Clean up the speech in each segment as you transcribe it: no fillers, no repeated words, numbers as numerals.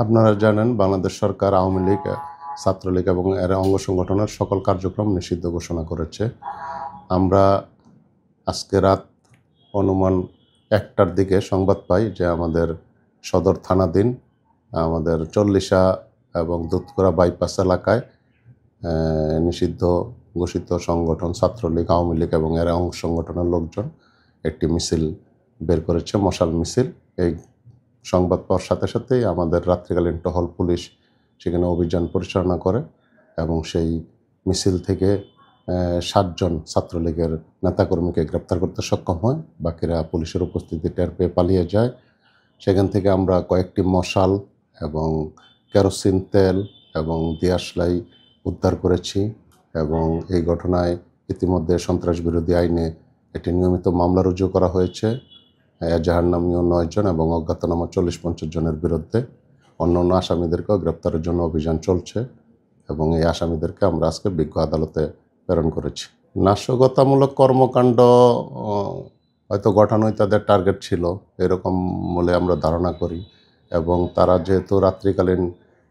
আপনারা জানেন বাংলাদেশ সরকার আওয়ামী লীগ, ছাত্রলীগ এবং এর অঙ্গ সংগঠনের সকল কার্যক্রম নিষিদ্ধ ঘোষণা করেছে। আমরা আজকে রাত অনুমান 1টার দিকে সংবাদ পাই যে আমাদের সদর থানাধীন আমাদের চল্লিশা এবং দুধকরা বাইপাস এলাকায় নিষিদ্ধ ঘোষিত সংগঠন ছাত্রলীগ, আওয়ামী লীগ এবং এর অঙ্গ সংগঠনের লোকজন একটি মিছিল বের করেছে, মশাল মিছিল। এই সংবাদ পাওয়ার সাথে সাথেই আমাদের রাত্রিকালীন টহল পুলিশ সেখানে অভিযান পরিচালনা করে এবং সেই মিছিল থেকে 7 জন ছাত্রলীগের নেতাকর্মীকে গ্রেপ্তার করতে সক্ষম হয়। বাকিরা পুলিশের উপস্থিতি টের পেয়ে পালিয়ে যায়। সেখান থেকে আমরা কয়েকটি মশাল এবং কেরোসিন তেল এবং দিয়াশলাই উদ্ধার করেছি এবং এই ঘটনায় ইতিমধ্যে সন্ত্রাস বিরোধী আইনে একটি নিয়মিত মামলা রুজু করা হয়েছে এজাহার নামীয় 9 জন এবং অজ্ঞাতনামা 40-50 জনের বিরুদ্ধে। অন্যান্য আসামিদেরকেও গ্রেপ্তারের জন্য অভিযান চলছে এবং এই আসামিদেরকে আমরা আজকে বিজ্ঞ আদালতে প্রেরণ করেছি। নাশকতামূলক কর্মকাণ্ড হয়তো গঠনই তাদের টার্গেট ছিল এরকম বলে আমরা ধারণা করি এবং তারা যেহেতু রাত্রিকালীন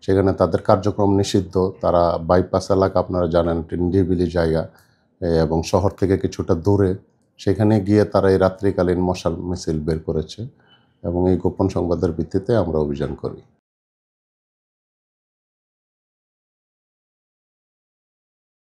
সেখানে তাদের কার্যক্রম নিষিদ্ধ, তারা বাইপাস এলাকা আপনারা জানেন নিরিবিলি জায়গা এবং শহর থেকে কিছুটা দূরে, সেখানে গিয়ে তারা এই রাত্রিকালীন মশাল মিছিল বের করেছে এবং এই গোপন সংবাদের ভিত্তিতে আমরা অভিযান করি।